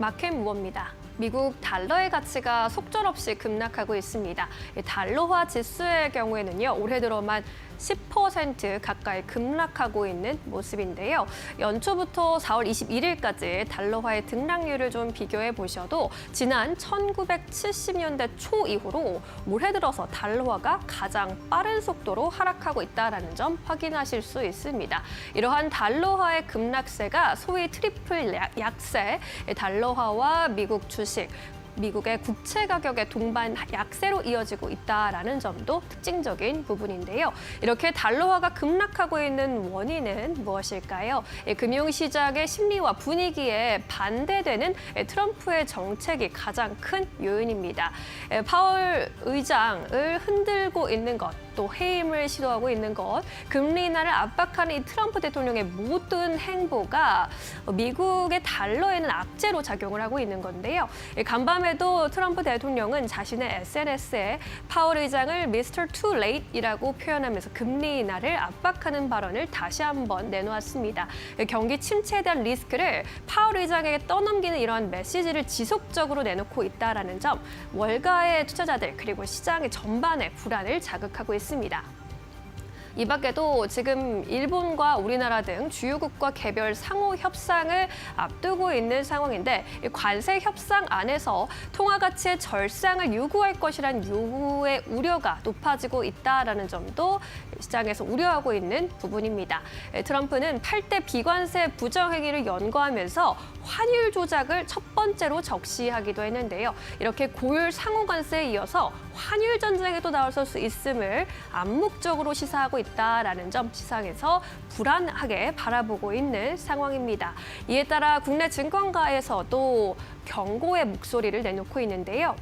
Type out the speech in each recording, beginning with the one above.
마켓 무어입니다. 미국 달러의 가치가 속절없이 급락하고 있습니다. 달러화 지수의 경우에는요, 올해 들어만 10% 가까이 급락하고 있는 모습인데요. 연초부터 4월 21일까지 달러화의 등락률을 좀 비교해 보셔도 지난 1970년대 초 이후로 올해 들어서 달러화가 가장 빠른 속도로 하락하고 있다는 점 확인하실 수 있습니다. 이러한 달러화의 급락세가 소위 트리플 약세, 달러화와 미국 주식, 미국의 국채 가격의 동반 약세로 이어지고 있다라는 점도 특징적인 부분인데요. 이렇게 달러화가 급락하고 있는 원인은 무엇일까요? 금융시장의 심리와 분위기에 반대되는 트럼프의 정책이 가장 큰 요인입니다. 파월 의장을 흔들고 있는 것, 또 해임을 시도하고 있는 것, 금리 인하를 압박하는 이 트럼프 대통령의 모든 행보가 미국의 달러에는 악재로 작용을 하고 있는 건데요. 간밤에도 트럼프 대통령은 자신의 SNS에 파월 의장을 미스터 투 레이트이라고 표현하면서 금리 인하를 압박하는 발언을 다시 한번 내놓았습니다. 경기 침체에 대한 리스크를 파월 의장에게 떠넘기는 이러한 메시지를 지속적으로 내놓고 있다는 점, 월가의 투자자들 그리고 시장의 전반의 불안을 자극하고 있습니다. 이 밖에도 지금 일본과 우리나라 등 주요국과 개별 상호 협상을 앞두고 있는 상황인데, 관세 협상 안에서 통화 가치의 절상을 요구할 것이란 요구의 우려가 높아지고 있다는 점도 시장에서 우려하고 있는 부분입니다. 트럼프는 8대 비관세 부정행위를 연거하면서 환율 조작을 첫 번째로 적시하기도 했는데요. 이렇게 고율 상호관세에 이어서 환율 전쟁에도 나설 수 있음을 암묵적으로 시사하고 있다라는 점, 시장에서 불안하게 바라보고 있는 상황입니다. 이에 따라 국내 증권가에서도 경고의 목소리를 내놓고 있는데요.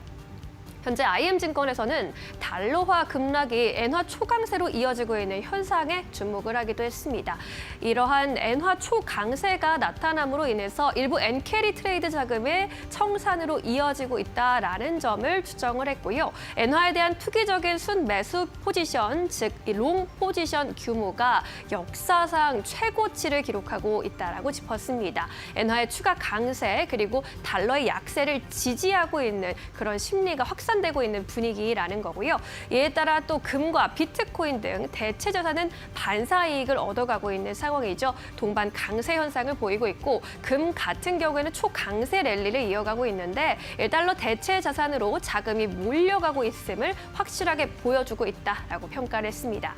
현재 IM증권에서는 달러화 급락이 엔화 초강세로 이어지고 있는 현상에 주목을 하기도 했습니다. 이러한 엔화 초강세가 나타남으로 인해서 일부 엔캐리 트레이드 자금의 청산으로 이어지고 있다라는 점을 추정을 했고요. 엔화에 대한 투기적인 순매수 포지션, 즉 롱 포지션 규모가 역사상 최고치를 기록하고 있다라고 짚었습니다. 엔화의 추가 강세 그리고 달러의 약세를 지지하고 있는 그런 심리가 확산되고 있는 분위기라는 거고요. 이에 따라 또 금과 비트코인 등 대체 자산은 반사 이익을 얻어가고 있는 상황이죠. 동반 강세 현상을 보이고 있고, 금 같은 경우에는 초강세 랠리를 이어가고 있는데 달러 대체 자산으로 자금이 몰려가고 있음을 확실하게 보여주고 있다라고 평가를 했습니다.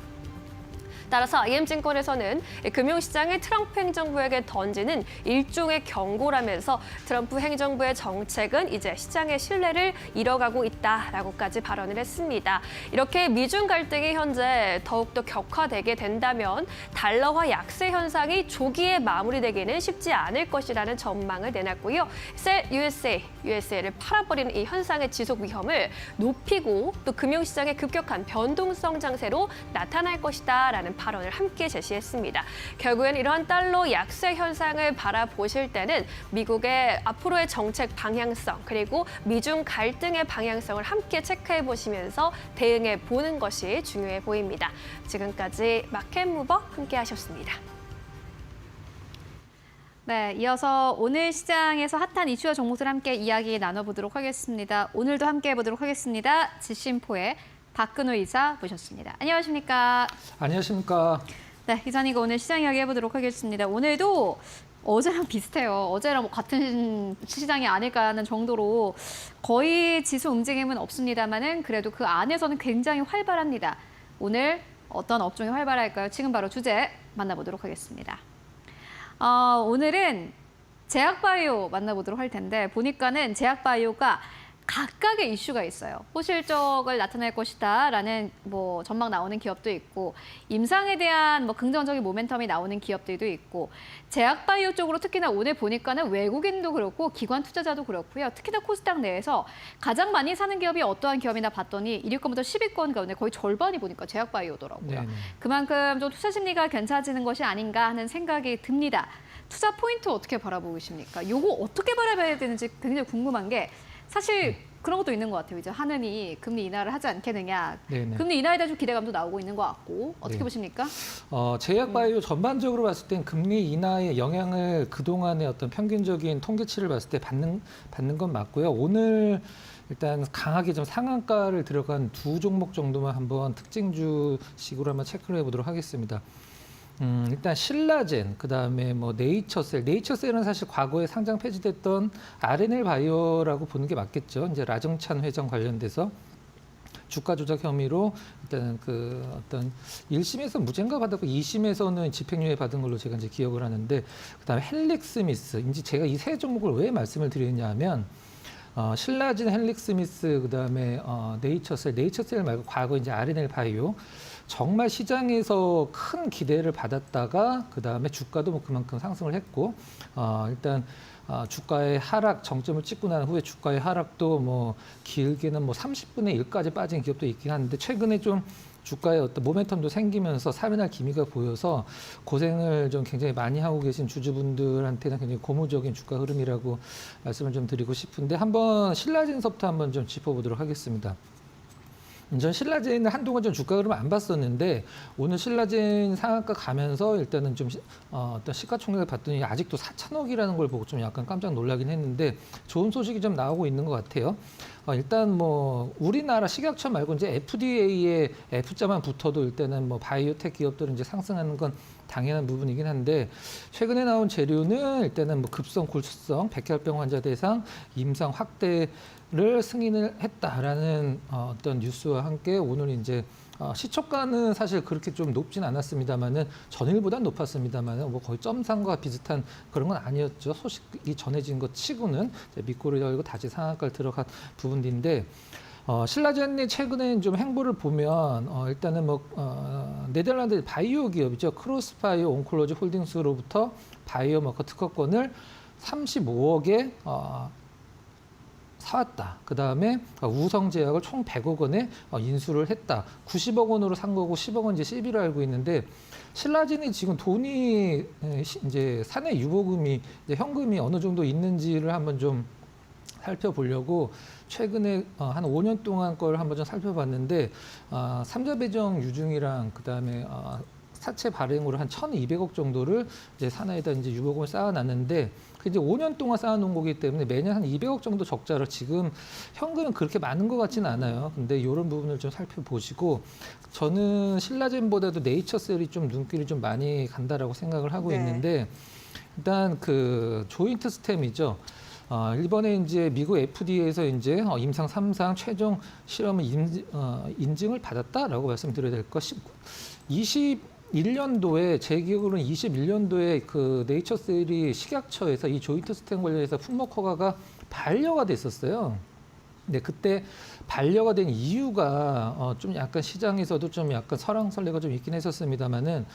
따라서 IM증권에서는 금융시장의 트럼프 행정부에게 던지는 일종의 경고라면서 트럼프 행정부의 정책은 이제 시장의 신뢰를 잃어가고 있다라고까지 발언을 했습니다. 이렇게 미중 갈등이 현재 더욱더 격화되게 된다면 달러화 약세 현상이 조기에 마무리되기는 쉽지 않을 것이라는 전망을 내놨고요. 셀 USA를 팔아버리는 이 현상의 지속 위험을 높이고 또 금융시장의 급격한 변동성 장세로 나타날 것이다라는 발언을 함께 제시했습니다. 결국엔 이러한 달러 약세 현상을 바라보실 때는 미국의 앞으로의 정책 방향성 그리고 미중 갈등의 방향성을 함께 체크해 보시면서 대응해 보는 것이 중요해 보입니다. 지금까지 마켓 무버 함께 하셨습니다. 네, 이어서 오늘 시장에서 핫한 이슈와 종목들 함께 이야기 나눠보도록 하겠습니다. 오늘도 함께 해보도록 하겠습니다. 지심포의 박근호 이사 모셨습니다. 안녕하십니까? 안녕하십니까? 네, 이사님과 오늘 시장 이야기 해보도록 하겠습니다. 오늘도 어제랑 비슷해요. 어제랑 같은 시장이 아닐까 하는 정도로 거의 지수 움직임은 없습니다만은 그래도 그 안에서는 굉장히 활발합니다. 오늘 어떤 업종이 활발할까요? 지금 바로 주제 만나보도록 하겠습니다. 오늘은 제약바이오 만나보도록 할 텐데, 보니까는 제약바이오가 각각의 이슈가 있어요. 호실적을 나타낼 것이다라는 전망 나오는 기업도 있고, 임상에 대한 긍정적인 모멘텀이 나오는 기업들도 있고, 제약바이오 쪽으로 특히나 오늘 보니까는 외국인도 그렇고 기관 투자자도 그렇고요. 특히나 코스닥 내에서 가장 많이 사는 기업이 어떠한 기업이나 봤더니 1위권부터 10위권 가운데 거의 절반이 보니까 제약바이오더라고요. 네네. 그만큼 좀 투자 심리가 괜찮아지는 것이 아닌가 하는 생각이 듭니다. 투자 포인트 어떻게 바라보고 계십니까? 요거 어떻게 바라봐야 되는지 굉장히 궁금한 게, 사실 그런 것도 있는 것 같아요. 이제 하느니 금리 인하를 하지 않겠느냐. 네네. 금리 인하에 대한 좀 기대감도 나오고 있는 것 같고 어떻게 네. 보십니까? 제약바이오 전반적으로 봤을 땐 금리 인하의 영향을 그동안의 어떤 평균적인 통계치를 봤을 때 받는 건 맞고요. 오늘 일단 강하게 좀 상한가를 들어간 두 종목 정도만 한번 특징주식으로 한번 체크를 해보도록 하겠습니다. 일단 신라젠, 그다음에 뭐 네이처셀은 사실 과거에 상장 폐지됐던 RNL 바이오라고 보는 게 맞겠죠. 이제 라정찬 회장 관련돼서 주가 조작 혐의로 일단은 그 어떤 1심에서 무죄인가 받았고 2심에서는 집행유예 받은 걸로 제가 이제 기억을 하는데, 그다음에 헬릭스미스, 이제 제가 이 세 종목을 왜 말씀을 드리냐면 신라진, 헬릭스미스, 그다음에 네이처셀 말고 과거 이제 RNL 바이오 정말 시장에서 큰 기대를 받았다가 그다음에 주가도 뭐 그만큼 상승을 했고 일단 주가의 하락 정점을 찍고 난 후에 주가의 하락도 뭐 길게는 뭐 30분의 1까지 빠진 기업도 있긴 한데, 최근에 좀 주가에 어떤 모멘텀도 생기면서 살아날 기미가 보여서 고생을 좀 굉장히 많이 하고 계신 주주분들한테는 굉장히 고무적인 주가 흐름이라고 말씀을 좀 드리고 싶은데, 한번 신라진서부터 한번 좀 짚어보도록 하겠습니다. 전 신라젠은 한동안 좀 주가 흐름 안 봤었는데 오늘 신라젠 상한가 가면서 일단은 좀 어떤 시가총액을 봤더니 아직도 4천억이라는 걸 보고 좀 약간 깜짝 놀라긴 했는데 좋은 소식이 좀 나오고 있는 것 같아요. 일단 뭐 우리나라 식약처 말고 이제 FDA에 F자만 붙어도 일단은 뭐 바이오텍 기업들은 이제 상승하는 건 당연한 부분이긴 한데, 최근에 나온 재료는 일단은 뭐 급성 골수성 백혈병 환자 대상 임상 확대를 승인을 했다라는 어떤 뉴스와 함께 오늘 이제 시초가는 사실 그렇게 좀 높진 않았습니다만은 전일보다 높았습니다만은 뭐 거의 점상과 비슷한 그런 건 아니었죠. 소식이 전해진 것 치고는 밑꼬리 열고 다시 상한가를 들어간 부분인데, 신라젠이 최근에 좀 행보를 보면 일단은 뭐 네덜란드 바이오 기업이죠. 크로스바이오 온콜로지 홀딩스로부터 바이오마커 특허권을 35억에 사왔다. 그 다음에 우성제약을 총 100억 원에 인수를 했다. 90억 원으로 산 거고 10억 원 이제 CB로 알고 있는데, 신라진이 지금 돈이 이제 사내 유보금이 이제 현금이 어느 정도 있는지를 한번 좀 살펴보려고 최근에 한 5년 동안 걸 한번 좀 살펴봤는데, 삼자 배정 유증이랑 그 다음에 사채 발행으로 한 1,200억 정도를 이제 사내에다 이제 유보금을 쌓아놨는데, 그 이제 5년 동안 쌓아놓은 거기 때문에 매년 한 200억 정도 적자로 지금 현금은 그렇게 많은 것 같지는 않아요. 근데 이런 부분을 좀 살펴보시고, 저는 신라젠보다도 네이처셀이 좀 눈길이 좀 많이 간다라고 생각을 하고 네. 있는데, 일단 그 조인트 스템이죠. 이번에 이제 미국 FDA에서 이제 임상 3상 최종 실험을 인증을 받았다라고 말씀드려야 될 것. 21년도에 제 기억으로는 21년도에 그 네이처셀이 식약처에서 이 조인트 스템 관련해서 품목 허가가 반려가 됐었어요. 근데 그때 반려가 된 이유가 좀 약간 시장에서도 좀 약간 설왕설래가 좀 있긴 했었습니다만은,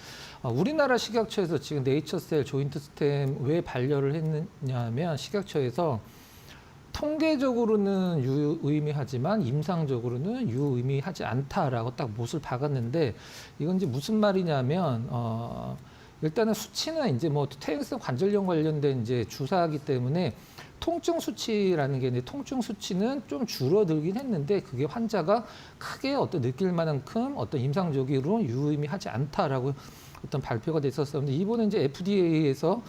우리나라 식약처에서 지금 네이처셀 조인트 스템 왜 반려를 했느냐면, 식약처에서 통계적으로는 유의미하지만 임상적으로는 유의미하지 않다라고 딱 못을 박았는데, 이건 이제 무슨 말이냐면 일단은 수치는 이제 뭐 퇴행성 관절염 관련된 이제 주사이기 때문에 통증 수치라는 게 있는데, 통증 수치는 좀 줄어들긴 했는데 그게 환자가 크게 어떤 느낄 만큼 어떤 임상적으로 유의미하지 않다라고 어떤 발표가 됐었었는데, 이번에 이제 FDA에서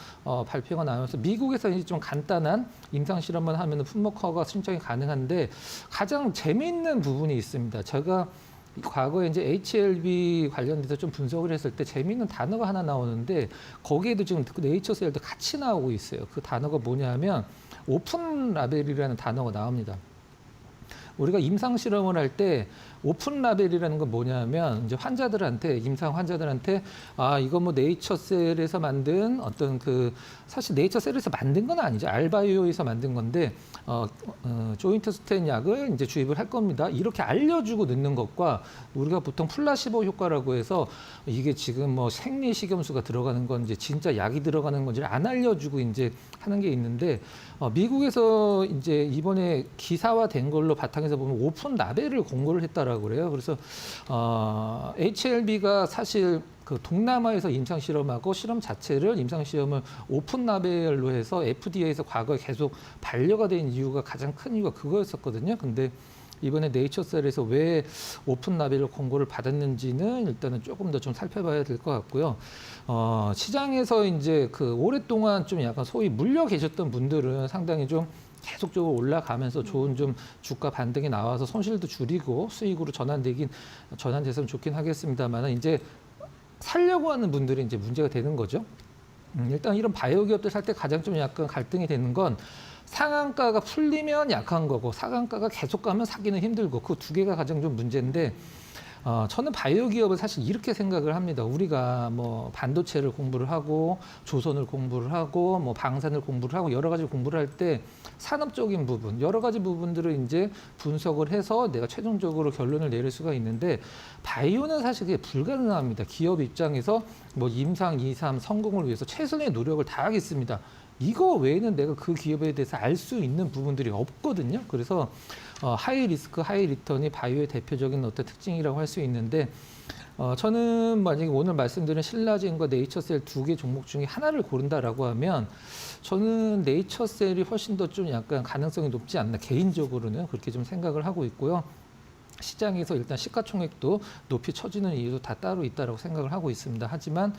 발표가 나면서 미국에서 이제 좀 간단한 임상 실험만 하면 품목 허가 신청이 가능한데, 가장 재미있는 부분이 있습니다. 제가 과거에 이제 HLB 관련돼서 좀 분석을 했을 때 재미있는 단어가 하나 나오는데, 거기에도 지금 네이처셀도 같이 나오고 있어요. 그 단어가 뭐냐면 오픈 라벨이라는 단어가 나옵니다. 우리가 임상 실험을 할 때 오픈 라벨이라는 건 뭐냐면, 이제 환자들한테, 임상 환자들한테 이거 뭐 네이처셀에서 만든 어떤 그, 사실 네이처셀에서 만든 건 아니죠. 알바이오에서 만든 건데 조인트 스텐 약을 이제 주입을 할 겁니다. 이렇게 알려주고 넣는 것과, 우리가 보통 플라시보 효과라고 해서 이게 지금 뭐 생리 식염수가 들어가는 건지 진짜 약이 들어가는 건지를 안 알려주고 이제 하는 게 있는데, 미국에서 이제 이번에 기사화된 걸로 바탕에서 보면 오픈 라벨을 공고를 했다라고 임상이라고 그래요. 그래서 HLB가 사실 그 동남아에서 임상 실험하고 실험 자체를 임상 시험을 오픈 라벨로 해서 FDA에서 과거에 계속 반려가 된 이유가 가장 큰 이유가 그거였었거든요. 근데 이번에 네이처셀에서 왜 오픈 라벨로 권고를 받았는지는 일단은 조금 더 좀 살펴봐야 될 것 같고요. 시장에서 이제 그 오랫동안 좀 약간 소위 물려 계셨던 분들은 상당히 좀 계속적으로 올라가면서 좋은 좀 주가 반등이 나와서 손실도 줄이고 수익으로 전환됐으면 좋긴 하겠습니다만 이제 살려고 하는 분들이 이제 문제가 되는 거죠. 일단 이런 바이오 기업들 살 때 가장 좀 약간 갈등이 되는 건 상한가가 풀리면 약한 거고 상한가가 계속 가면 사기는 힘들고 그 두 개가 가장 좀 문제인데 저는 바이오 기업을 사실 이렇게 생각을 합니다. 우리가 뭐 반도체를 공부를 하고 조선을 공부를 하고 뭐 방산을 공부를 하고 여러 가지 공부를 할 때 산업적인 부분 여러 가지 부분들을 이제 분석을 해서 내가 최종적으로 결론을 내릴 수가 있는데 바이오는 사실 그게 불가능합니다. 기업 입장에서 뭐 임상 2, 3 성공을 위해서 최선의 노력을 다하겠습니다. 이거 외에는 내가 그 기업에 대해서 알 수 있는 부분들이 없거든요. 그래서 하이 리스크, 하이 리턴이 바이오의 대표적인 어떤 특징이라고 할 수 있는데 저는 만약에 오늘 말씀드린 신라젠과 네이처셀 두 개 종목 중에 하나를 고른다라고 하면 저는 네이처셀이 훨씬 더 좀 약간 가능성이 높지 않나 개인적으로는 그렇게 좀 생각을 하고 있고요. 시장에서 일단 시가총액도 높이 처지는 이유도 다 따로 있다라고 생각을 하고 있습니다. 하지만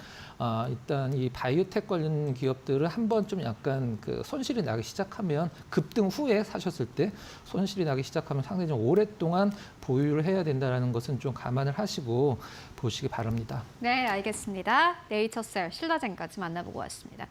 일단 이 바이오텍 관련 기업들은 한번 좀 약간 그 손실이 나기 시작하면 급등 후에 사셨을 때 손실이 나기 시작하면 상당히 좀 오랫동안 보유를 해야 된다는 것은 좀 감안을 하시고 보시기 바랍니다. 네, 알겠습니다. 네이처셀, 신라젠까지 만나보고 왔습니다.